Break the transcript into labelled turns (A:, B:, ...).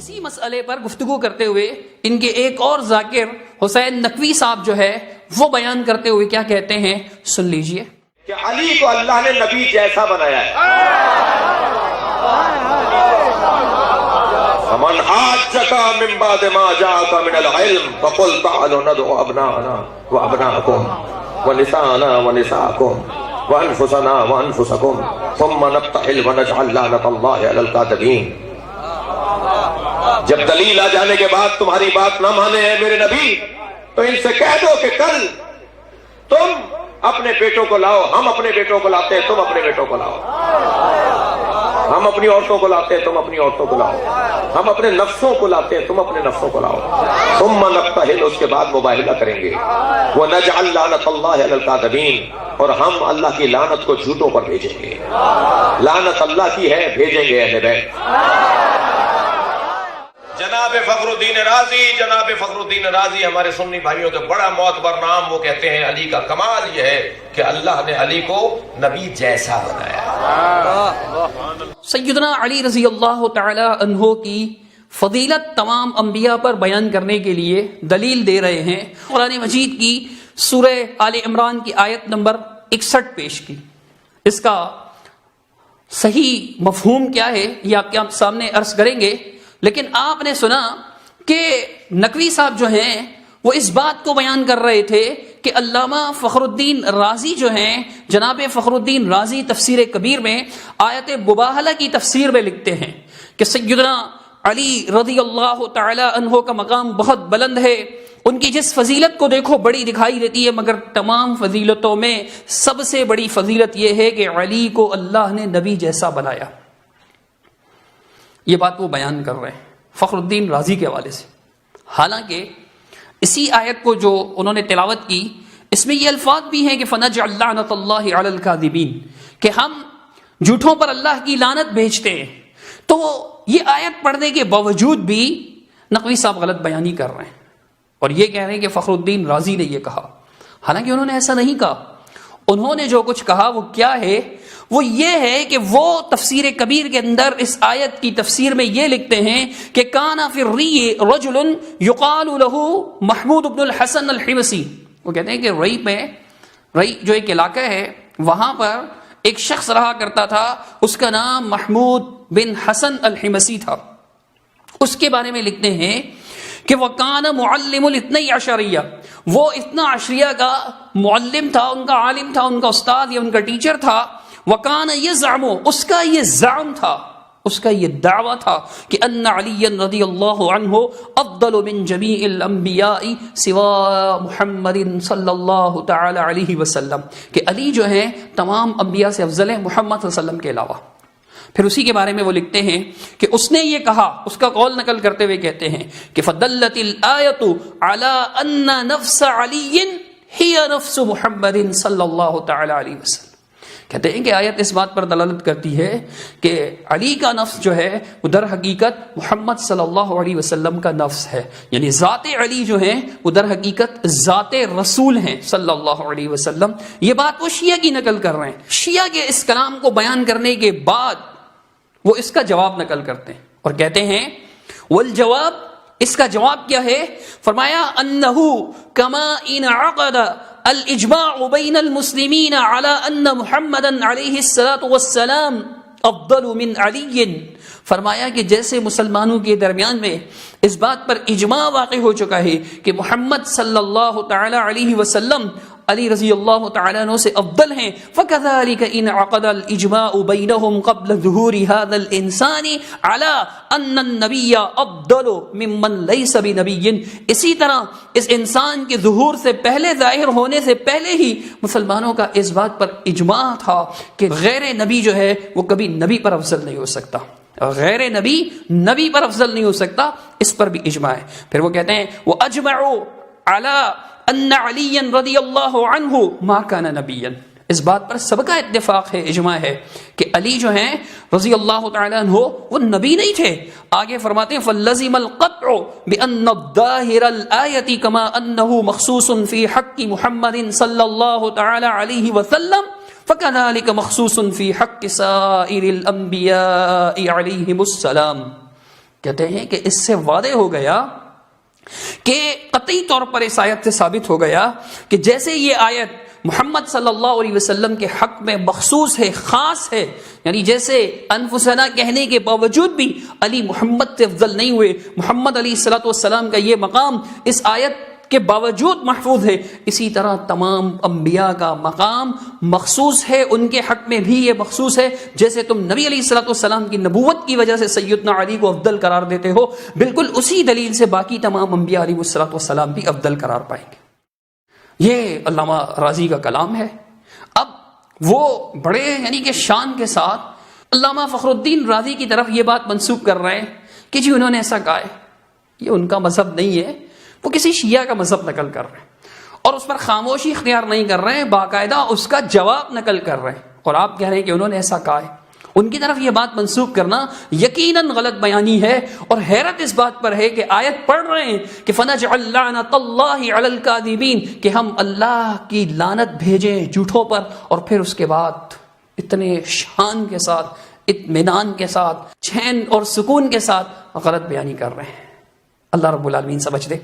A: اسی مسئلے پر گفتگو کرتے ہوئے ان کے ایک اور ذاکر حسین نقوی صاحب جو ہے وہ بیان کرتے ہوئے کیا کہتے ہیں، سن لیجئے
B: کہ علی کو اللہ نے نبی جیسا بنایا ہے۔ فمن حاجک من بعد ما جاءک من العلم فقل تعالوا ندعو ابناءنا وابناءکم ونساءنا ونساءکم وانفسنا وانفسکم ثم نبتهل ونجعل لعنۃ اللہ علی الکاذبین۔ جب دلیل آ جانے کے بعد تمہاری بات نہ مانے ہیں میرے نبی، تو ان سے کہہ دو کہ کل تم اپنے بیٹوں کو لاؤ، ہم اپنے بیٹوں کو لاتے ہیں، تم اپنے بیٹوں کو لاؤ، ہم اپنی عورتوں کو لاتے ہیں، تم اپنی عورتوں کو لاؤ، ہم اپنے نفسوں کو لاتے ہیں، تم اپنے نفسوں کو لاؤ، ثم نبتہل، اس کے بعد مباہلہ کریں گے، وَنَجْعَلْ لَعْنَةَ اللَّهِ عَلَى الْكَاذِبِينَ، اور ہم اللہ کی لعنت کو جھوٹوں پر بھیجیں گے۔ لعنت اللہ کی ہے، بھیجیں گے اہل بیت۔ جناب فخر الدین رازی ہمارے سنی بھائیوں کے بڑا معتبر نام، وہ کہتے ہیں علی کا کمال یہ ہے کہ اللہ نے علی کو نبی جیسا بنایا۔
A: سیدنا علی رضی اللہ تعالی عنہ کی فضیلت تمام انبیاء پر بیان کرنے کے لیے دلیل دے رہے ہیں۔ قرآن مجید کی سورہ آل عمران کی آیت نمبر 61 پیش کی۔ اس کا صحیح مفہوم کیا ہے یہ آپ کے سامنے عرض کریں گے، لیکن آپ نے سنا کہ نقوی صاحب جو ہیں وہ اس بات کو بیان کر رہے تھے کہ علامہ فخر الدین رازی جو ہیں، جناب فخر الدین رازی تفسیر کبیر میں آیت مباہلہ کی تفسیر میں لکھتے ہیں کہ سیدنا علی رضی اللہ تعالی عنہ کا مقام بہت بلند ہے، ان کی جس فضیلت کو دیکھو بڑی دکھائی دیتی ہے، مگر تمام فضیلتوں میں سب سے بڑی فضیلت یہ ہے کہ علی کو اللہ نے نبی جیسا بنایا۔ یہ بات وہ بیان کر رہے ہیں فخر الدین رازی کے حوالے سے، حالانکہ اسی آیت کو جو انہوں نے تلاوت کی اس میں یہ الفاظ بھی ہیں کہ فَنَجْعَلْ لَعْنَةَ اللَّهِ عَلَى الْكَاذِبِينَ، کہ ہم جھوٹوں پر اللہ کی لعنت بھیجتے ہیں۔ تو یہ آیت پڑھنے کے باوجود بھی نقوی صاحب غلط بیانی کر رہے ہیں اور یہ کہہ رہے ہیں کہ فخر الدین رازی نے یہ کہا، حالانکہ انہوں نے ایسا نہیں کہا۔ انہوں نے جو کچھ کہا وہ کیا ہے، وہ یہ ہے کہ وہ تفسیر کبیر کے اندر اس آیت کی تفسیر میں یہ لکھتے ہیں کہ کان فی الری رجل یقال له محمود بن الحسن الحمصی، وہ کہتے ہیں کہ رئی جو ایک علاقہ ہے وہاں پر ایک شخص رہا کرتا تھا، اس کا نام محمود بن حسن الحمصی تھا۔ اس کے بارے میں لکھتے ہیں کہ وَكَانَ مُعَلِّمُ الْاثْنَيْ عَشَرِيَّةِ، وہ اتنا عشریہ کا معلم تھا، ان کا عالم تھا، ان کا استاد یا ان کا ٹیچر تھا۔ وَكَانَ يَزْعُمُ، اس کا یہ زعم تھا، اس کا یہ دعویٰ تھا کہ ان علی رضی اللہ عنہ افضل من جمیع الانبیاء سوا محمد صلی اللہ تعالی علیہ وسلم، کہ علی جو ہیں تمام انبیاء سے افضل ہیں محمد صلی اللہ علیہ وسلم کے علاوہ۔ پھر اسی کے بارے میں وہ لکھتے ہیں کہ اس نے یہ کہا، اس کا قول نقل کرتے ہوئے کہتے ہیں کہ فدلت الآیت علی ان نفس علی ہی نفس محمد صلی اللہ تعالی علیہ وسلم، کہتے ہیں کہ آیت اس بات پر دلالت کرتی ہے کہ علی کا نفس جو ہے وہ در حقیقت محمد صلی اللہ علیہ وسلم کا نفس ہے، یعنی ذات علی جو ہیں وہ در حقیقت ذات رسول ہیں صلی اللہ علیہ وسلم۔ یہ بات وہ شیعہ کی نقل کر رہے ہیں۔ شیعہ کے اس کلام کو بیان کرنے کے بعد وہ اس کا جواب نقل کرتے ہیں اور کہتے ہیں والجواب، اس کا جواب کیا ہے؟ فرمایا انہو کما انعقد الاجماع بین المسلمین علی ان محمدا علیہ الصلاۃ والسلام افضل من علی، فرمایا کہ جیسے مسلمانوں کے درمیان میں اس بات پر اجماع واقع ہو چکا ہے کہ محمد صلی اللہ تعالی علیہ وسلم علی رضی اللہ تعالیٰ عنہ سے افضل ہیں، فَكَذَلِكَ إِنْ عَقَدَ الْإِجْمَاعُ بَيْنَهُمْ قَبْلَ ظُهُورِ هَذَا الْإِنسَانِ عَلَىٰ أَنَّ النَّبِيَّ أَفْضَلُ مِمَّنْ لَيْسَ بِنَبِيٍّ، اسی طرح اس انسان کے ظہور سے پہلے، ظاہر ہونے سے پہلے ہی مسلمانوں کا اس بات پر اجماع تھا کہ غیر نبی جو ہے وہ کبھی نبی پر افضل نہیں ہو سکتا، غیر نبی نبی پر افضل نہیں ہو سکتا، اس پر بھی اجماع ہے۔ پھر وہ کہتے ہیں وَأَجْمَعُوا عَلَىٰ ان علی رضی اللہ عنہ ما کان نبیا، اس بات پر سب کا اتفاق ہے، اجماع ہے کہ علی جو ہیں رضی اللہ تعالیٰ عنہ وہ نبی نہیں تھے۔ آگے فرماتے ہیں فلزم القطع بان الظاہر الآیۃ کما انہ مخصوص فی حق محمد صلی اللہ تعالی علیہ وسلم فکذلک مخصوص فی حق سائر الانبیاء علیہم السلام، کہتے ہیں کہ اس سے واضح ہو گیا کہ قطعی طور پر اس آیت سے ثابت ہو گیا کہ جیسے یہ آیت محمد صلی اللہ علیہ وسلم کے حق میں مخصوص ہے، خاص ہے، یعنی جیسے انفسنا کہنے کے باوجود بھی علی محمد سے افضل نہیں ہوئے، محمد علیہ الصلوۃ والسلام کا یہ مقام اس آیت کے باوجود محفوظ ہے، اسی طرح تمام انبیاء کا مقام مخصوص ہے، ان کے حق میں بھی یہ مخصوص ہے۔ جیسے تم نبی علیہ الصلوۃ والسلام کی نبوت کی وجہ سے سیدنا علی کو افضل قرار دیتے ہو، بالکل اسی دلیل سے باقی تمام انبیاء علیہ الصلوۃ والسلام بھی افضل قرار پائیں گے۔ یہ علامہ راضی کا کلام ہے۔ اب وہ بڑے یعنی کہ شان کے ساتھ علامہ فخر الدین رازی کی طرف یہ بات منسوب کر رہے ہیں کہ جی انہوں نے ایسا کہا ہے، یہ ان کا مذہب نہیں ہے، وہ کسی شیعہ کا مذہب نقل کر رہے ہیں اور اس پر خاموشی اختیار نہیں کر رہے ہیں، باقاعدہ اس کا جواب نقل کر رہے ہیں، اور آپ کہہ رہے ہیں کہ انہوں نے ایسا کہا ہے۔ ان کی طرف یہ بات منسوب کرنا یقیناً غلط بیانی ہے، اور حیرت اس بات پر ہے کہ آیت پڑھ رہے ہیں کہ فَنَجْعَلْ لَعْنَةَ اللَّهِ عَلَى الْكَاذِبِينَ، کہ ہم اللہ کی لعنت بھیجیں جھوٹوں پر، اور پھر اس کے بعد اتنے شان کے ساتھ، اطمینان کے ساتھ، چین اور سکون کے ساتھ غلط بیانی کر رہے ہیں۔ اللہ رب العالمین سمجھ دے۔